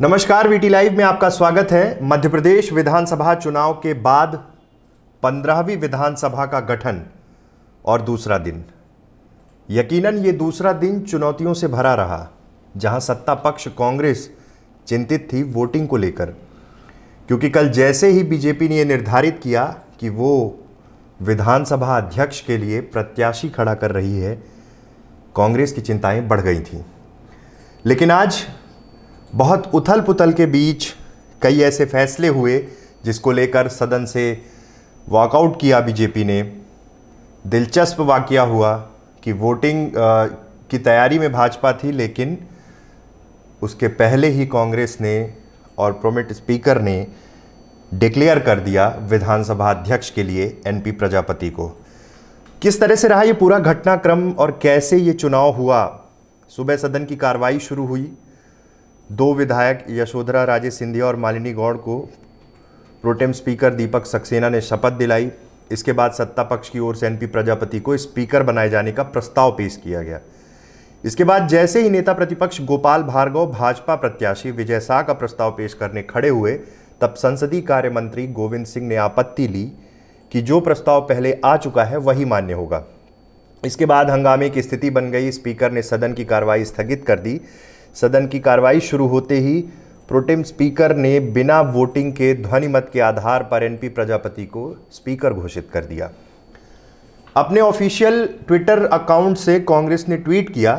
नमस्कार, VT live में आपका स्वागत है। मध्य प्रदेश विधानसभा चुनाव के बाद 15वीं विधानसभा का गठन और दूसरा दिन। यकीनन ये दूसरा दिन चुनौतियों से भरा रहा, जहां सत्ता पक्ष कांग्रेस चिंतित थी वोटिंग को लेकर, क्योंकि कल जैसे ही बीजेपी ने यह निर्धारित किया कि वो विधानसभा अध्यक्ष के लिए प्रत्याशी खड़ा कर रही है, कांग्रेस की चिंताएं बढ़ गई थीं। लेकिन आज बहुत उथल पुथल के बीच कई ऐसे फैसले हुए जिसको लेकर सदन से वॉकआउट किया बीजेपी ने। दिलचस्प वाकया हुआ कि वोटिंग की तैयारी में भाजपा थी, लेकिन उसके पहले ही कांग्रेस ने और प्रोमिट स्पीकर ने डिक्लेयर कर दिया विधानसभा अध्यक्ष के लिए एनपी प्रजापति को। किस तरह से रहा ये पूरा घटनाक्रम और कैसे ये चुनाव हुआ। सुबह सदन की कार्रवाई शुरू हुई। दो विधायक यशोधरा राजे सिंधिया और मालिनी गौड़ को प्रोटेम स्पीकर दीपक सक्सेना ने शपथ दिलाई। इसके बाद सत्ता पक्ष की ओर से एनपी प्रजापति को स्पीकर बनाए जाने का प्रस्ताव पेश किया गया। इसके बाद जैसे ही नेता प्रतिपक्ष गोपाल भार्गव भाजपा प्रत्याशी विजय शाह का प्रस्ताव पेश करने खड़े हुए, तब संसदीय कार्य मंत्री गोविंद सिंह ने आपत्ति ली कि जो प्रस्ताव पहले आ चुका है वही मान्य होगा। इसके बाद हंगामे की स्थिति बन गई। स्पीकर ने सदन की कार्रवाई स्थगित कर दी। सदन की कार्रवाई शुरू होते ही प्रोटेम स्पीकर ने बिना वोटिंग के ध्वनिमत के आधार पर एनपी प्रजापति को स्पीकर घोषित कर दिया। अपने ऑफिशियल ट्विटर अकाउंट से कांग्रेस ने ट्वीट किया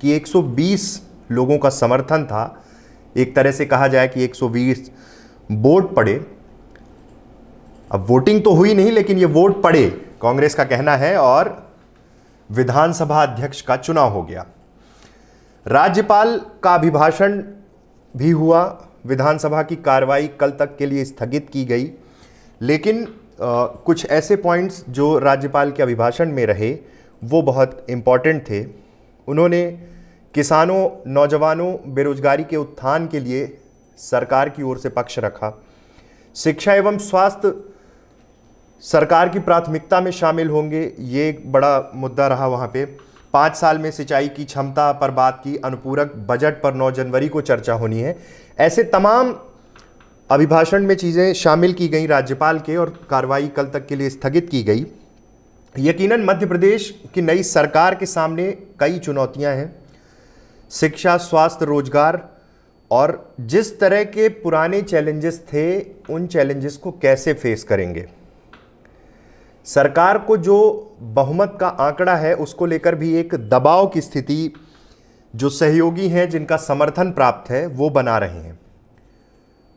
कि 120 लोगों का समर्थन था। एक तरह से कहा जाए कि 120 वोट पड़े। अब वोटिंग तो हुई नहीं, लेकिन ये वोट पड़े, कांग्रेस का कहना है, और विधानसभा अध्यक्ष का चुनाव हो गया। राज्यपाल का अभिभाषण भी हुआ। विधानसभा की कार्रवाई कल तक के लिए स्थगित की गई, लेकिन कुछ ऐसे पॉइंट्स जो राज्यपाल के अभिभाषण में रहे वो बहुत इम्पॉर्टेंट थे। उन्होंने किसानों, नौजवानों, बेरोजगारी के उत्थान के लिए सरकार की ओर से पक्ष रखा। शिक्षा एवं स्वास्थ्य सरकार की प्राथमिकता में शामिल होंगे, ये एक बड़ा मुद्दा रहा वहाँ पे। 5 साल में सिंचाई की क्षमता पर बात की। अनुपूरक बजट पर 9 जनवरी को चर्चा होनी है। ऐसे तमाम अभिभाषण में चीज़ें शामिल की गई राज्यपाल के, और कार्रवाई कल तक के लिए स्थगित की गई। यकीनन मध्य प्रदेश की नई सरकार के सामने कई चुनौतियां हैं। शिक्षा, स्वास्थ्य, रोजगार, और जिस तरह के पुराने चैलेंजेस थे उन चैलेंजेस को कैसे फेस करेंगे। सरकार को जो बहुमत का आंकड़ा है उसको लेकर भी एक दबाव की स्थिति जो सहयोगी हैं, जिनका समर्थन प्राप्त है, वो बना रहे हैं।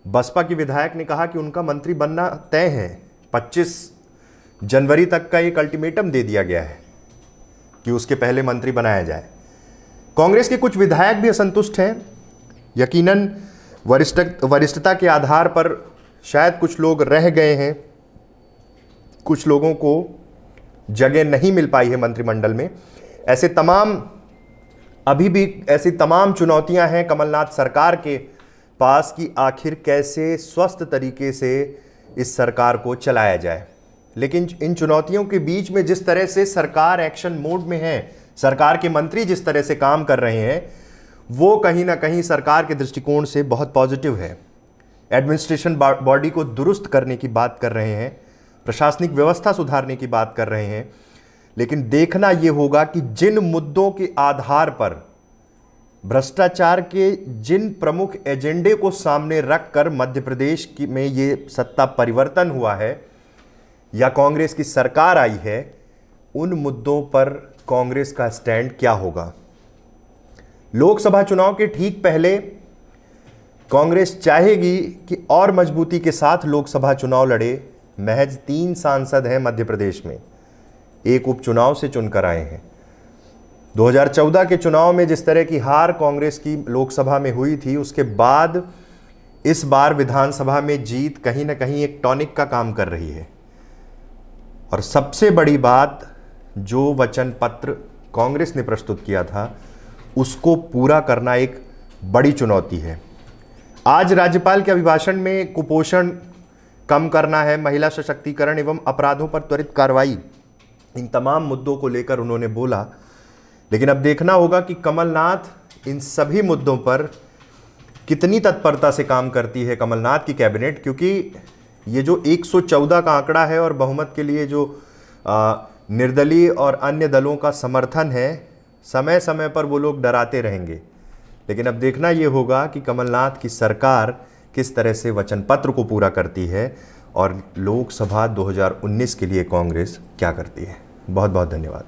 बसपा की विधायक ने कहा कि उनका मंत्री बनना तय है। 25 जनवरी तक का एक अल्टीमेटम दे दिया गया है कि उसके पहले मंत्री बनाया जाए। कांग्रेस के कुछ विधायक भी असंतुष्ट हैं। यकीनन वरिष्ठता के आधार पर शायद कुछ लोग रह गए हैं, कुछ लोगों को जगह नहीं मिल पाई है मंत्रिमंडल में। अभी भी ऐसी तमाम चुनौतियां हैं कमलनाथ सरकार के पास कि आखिर कैसे स्वस्थ तरीके से इस सरकार को चलाया जाए। लेकिन इन चुनौतियों के बीच में जिस तरह से सरकार एक्शन मोड में है, सरकार के मंत्री जिस तरह से काम कर रहे हैं, वो कहीं ना कहीं सरकार के दृष्टिकोण से बहुत पॉजिटिव है। एडमिनिस्ट्रेशन बॉडी को दुरुस्त करने की बात कर रहे हैं, प्रशासनिक व्यवस्था सुधारने की बात कर रहे हैं। लेकिन देखना यह होगा कि जिन मुद्दों के आधार पर भ्रष्टाचार के जिन प्रमुख एजेंडे को सामने रखकर मध्य प्रदेश में ये सत्ता परिवर्तन हुआ है या कांग्रेस की सरकार आई है, उन मुद्दों पर कांग्रेस का स्टैंड क्या होगा। लोकसभा चुनाव के ठीक पहले कांग्रेस चाहेगी कि और मजबूती के साथ लोकसभा चुनाव लड़े। महज 3 सांसद हैं मध्य प्रदेश में, एक उपचुनाव से चुनकर आए हैं। 2014 के चुनाव में जिस तरह की हार कांग्रेस की लोकसभा में हुई थी, उसके बाद इस बार विधानसभा में जीत कहीं ना कहीं एक टॉनिक का काम कर रही है। और सबसे बड़ी बात, जो वचन पत्र कांग्रेस ने प्रस्तुत किया था उसको पूरा करना एक बड़ी चुनौती है। आज राज्यपाल के अभिभाषण में कुपोषण कम करना है, महिला सशक्तिकरण एवं अपराधों पर त्वरित कार्रवाई, इन तमाम मुद्दों को लेकर उन्होंने बोला। लेकिन अब देखना होगा कि कमलनाथ इन सभी मुद्दों पर कितनी तत्परता से काम करती है कमलनाथ की कैबिनेट, क्योंकि ये जो 114 का आंकड़ा है और बहुमत के लिए जो निर्दलीय और अन्य दलों का समर्थन है, समय समय पर वो लोग डराते रहेंगे। लेकिन अब देखना ये होगा कि कमलनाथ की सरकार किस तरह से वचन पत्र को पूरा करती है और लोकसभा 2019 के लिए कांग्रेस क्या करती है। बहुत बहुत धन्यवाद।